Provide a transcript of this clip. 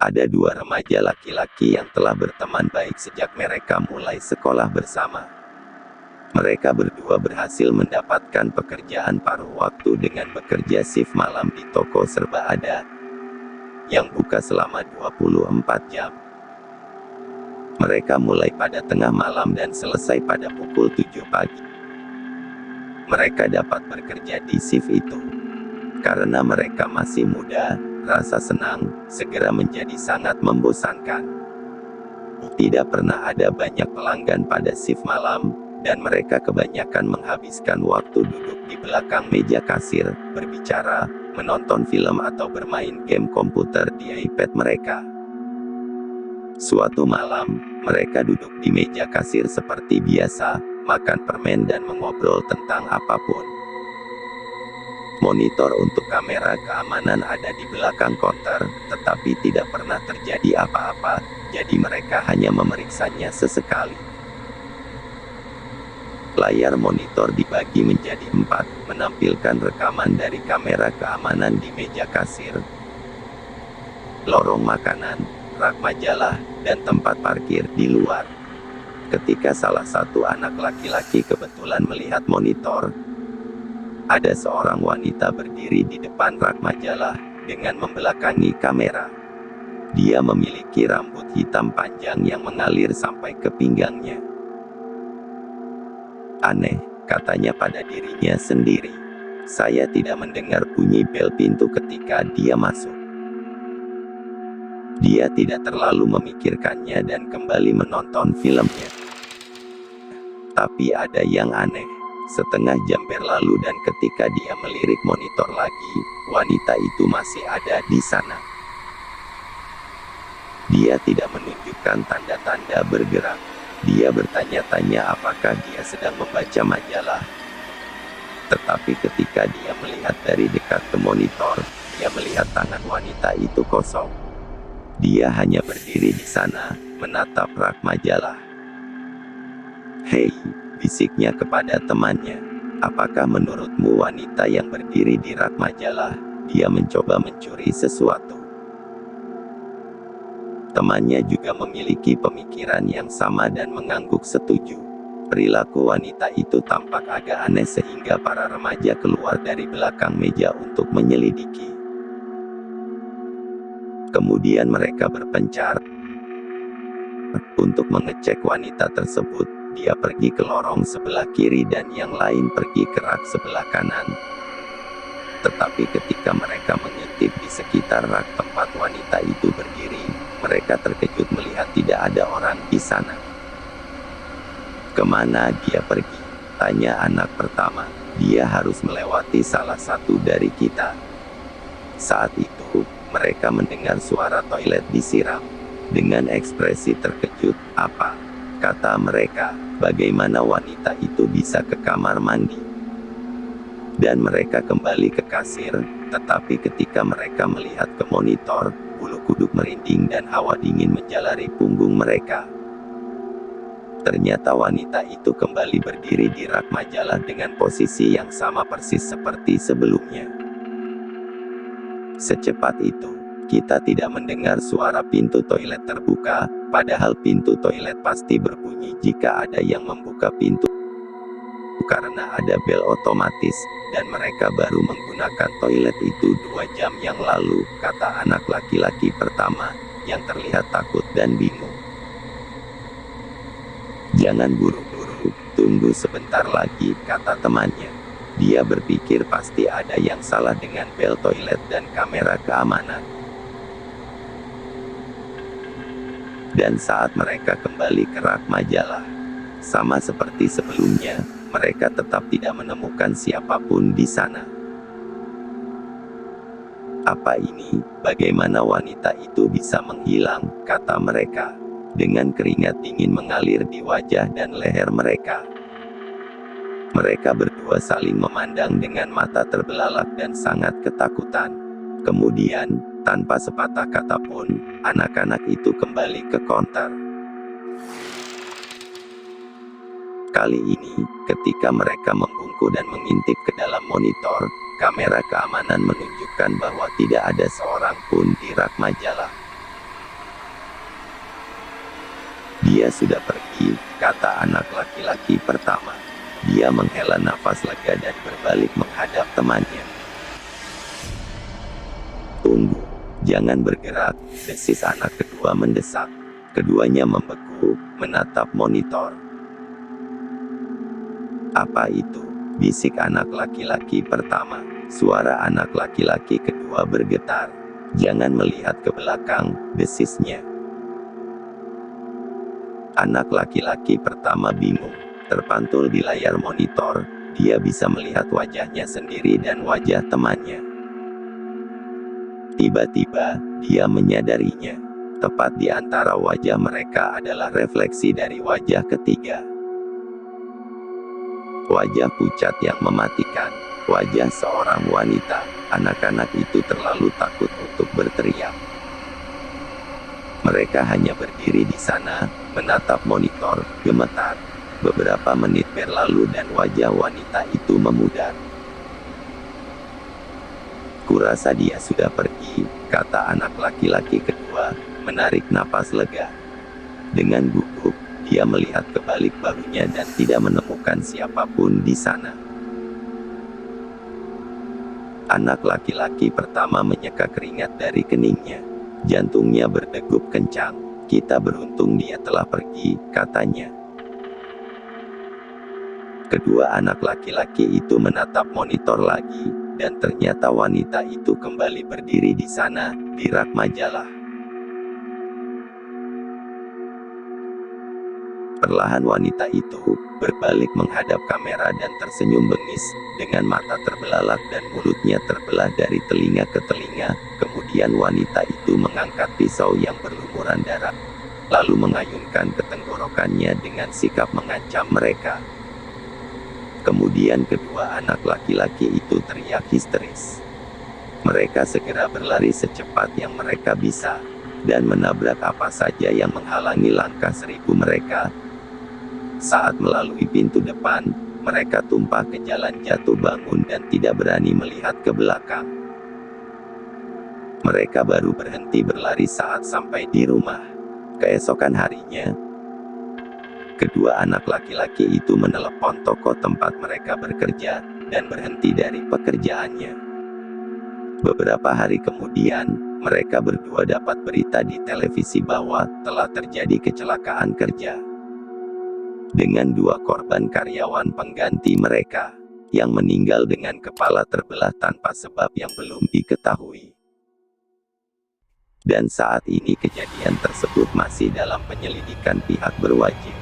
Ada dua remaja laki-laki yang telah berteman baik sejak mereka mulai sekolah bersama. Mereka berdua berhasil mendapatkan pekerjaan paruh waktu dengan bekerja shift malam di toko serba ada, yang buka selama 24 jam. Mereka mulai pada tengah malam dan selesai pada pukul 7 pagi. Mereka dapat bekerja di shift itu karena mereka masih muda. Rasa senang segera menjadi sangat membosankan. Tidak pernah ada banyak pelanggan pada shift malam, dan mereka kebanyakan menghabiskan waktu duduk di belakang meja kasir, berbicara, menonton film atau bermain game komputer di iPad mereka. Suatu malam, mereka duduk di meja kasir seperti biasa, makan permen dan mengobrol tentang apapun. Monitor untuk kamera keamanan ada di belakang counter, tetapi tidak pernah terjadi apa-apa, jadi mereka hanya memeriksanya sesekali. Layar monitor dibagi menjadi 4, menampilkan rekaman dari kamera keamanan di meja kasir, lorong makanan, rak majalah, dan tempat parkir di luar. Ketika salah satu anak laki-laki kebetulan melihat monitor, ada seorang wanita berdiri di depan rak majalah, dengan membelakangi kamera. Dia memiliki rambut hitam panjang yang mengalir sampai ke pinggangnya. Aneh, katanya pada dirinya sendiri. Saya tidak mendengar bunyi bel pintu ketika dia masuk. Dia tidak terlalu memikirkannya dan kembali menonton filmnya. Tapi ada yang aneh. Setengah jam berlalu dan ketika dia melirik monitor lagi, wanita itu masih ada di sana. Dia tidak menunjukkan tanda-tanda bergerak. Dia bertanya-tanya apakah dia sedang membaca majalah. Tetapi ketika dia melihat dari dekat ke monitor, dia melihat tangan wanita itu kosong. Dia hanya berdiri di sana, menatap rak majalah. "Hei," bisiknya kepada temannya. "Apakah menurutmu wanita yang berdiri di rak majalah, dia mencoba mencuri sesuatu?" Temannya juga memiliki pemikiran yang sama dan mengangguk setuju. Perilaku wanita itu tampak agak aneh sehingga para remaja keluar dari belakang meja untuk menyelidiki. Kemudian mereka berpencar untuk mengecek wanita tersebut. Dia pergi ke lorong sebelah kiri dan yang lain pergi ke rak sebelah kanan. Tetapi ketika mereka mengintip di sekitar rak tempat wanita itu berdiri, mereka terkejut melihat tidak ada orang di sana. "Kemana dia pergi?" tanya anak pertama. "Dia harus melewati salah satu dari kita." Saat itu, mereka mendengar suara toilet disiram. Dengan ekspresi terkejut, "Apa?" kata mereka. "Bagaimana wanita itu bisa ke kamar mandi?" Dan mereka kembali ke kasir, tetapi ketika mereka melihat ke monitor, bulu kuduk merinding dan hawa dingin menjalari punggung mereka. Ternyata wanita itu kembali berdiri di rak majalah dengan posisi yang sama persis seperti sebelumnya. Secepat itu, kita tidak mendengar suara pintu toilet terbuka, padahal pintu toilet pasti berbunyi jika ada yang membuka pintu karena ada bel otomatis, dan mereka baru menggunakan toilet itu 2 jam yang lalu, kata anak laki-laki pertama, yang terlihat takut dan bingung. "Jangan buru-buru, tunggu sebentar lagi," kata temannya. Dia berpikir pasti ada yang salah dengan bel toilet dan kamera keamanan. Dan saat mereka kembali ke rak majalah, sama seperti sebelumnya, mereka tetap tidak menemukan siapapun di sana. "Apa ini? Bagaimana wanita itu bisa menghilang?" kata mereka. Dengan keringat dingin mengalir di wajah dan leher mereka. Mereka berdua saling memandang dengan mata terbelalak dan sangat ketakutan. Kemudian, tanpa sepatah kata pun, anak-anak itu kembali ke counter. Kali ini, ketika mereka membungkuk dan mengintip ke dalam monitor, kamera keamanan menunjukkan bahwa tidak ada seorang pun di rak majalah. Dia sudah pergi, kata anak laki-laki pertama. Dia menghela nafas lega dan berbalik menghadap temannya. Tunggu, jangan bergerak, desis anak kedua mendesak. Keduanya membeku, menatap monitor. Apa itu? Bisik anak laki-laki pertama. Suara anak laki-laki kedua bergetar. Jangan melihat ke belakang, desisnya. Anak laki-laki pertama bingung. Terpantul di layar monitor, dia bisa melihat wajahnya sendiri dan wajah temannya. Tiba-tiba, dia menyadarinya. Tepat di antara wajah mereka adalah refleksi dari wajah ketiga. Wajah pucat yang mematikan. Wajah seorang wanita. Anak-anak itu terlalu takut untuk berteriak. Mereka hanya berdiri di sana, menatap monitor, gemetar. Beberapa menit berlalu dan wajah wanita itu memudar. Kurasa dia sudah pergi, kata anak laki-laki kedua, menarik napas lega. Dengan gugup, dia melihat ke balik bahunya dan tidak menemukan siapapun di sana. Anak laki-laki pertama menyeka keringat dari keningnya. Jantungnya berdegup kencang. Kita beruntung dia telah pergi, katanya. Kedua anak laki-laki itu menatap monitor lagi, dan ternyata wanita itu kembali berdiri di sana, di rak majalah. Perlahan wanita itu berbalik menghadap kamera dan tersenyum bengis, dengan mata terbelalak dan mulutnya terbelah dari telinga ke telinga. Kemudian wanita itu mengangkat pisau yang berlumuran darah, lalu mengayunkan ke tenggorokannya dengan sikap mengancam mereka. Kemudian kedua anak laki-laki itu teriak histeris. Mereka segera berlari secepat yang mereka bisa, dan menabrak apa saja yang menghalangi langkah seribu mereka. Saat melalui pintu depan, mereka tumpah ke jalan jatuh bangun dan tidak berani melihat ke belakang. Mereka baru berhenti berlari saat sampai di rumah. Keesokan harinya, kedua anak laki-laki itu menelepon toko tempat mereka bekerja, dan berhenti dari pekerjaannya. Beberapa hari kemudian, mereka berdua dapat berita di televisi bahwa telah terjadi kecelakaan kerja. Dengan dua korban karyawan pengganti mereka, yang meninggal dengan kepala terbelah tanpa sebab yang belum diketahui. Dan saat ini kejadian tersebut masih dalam penyelidikan pihak berwajib.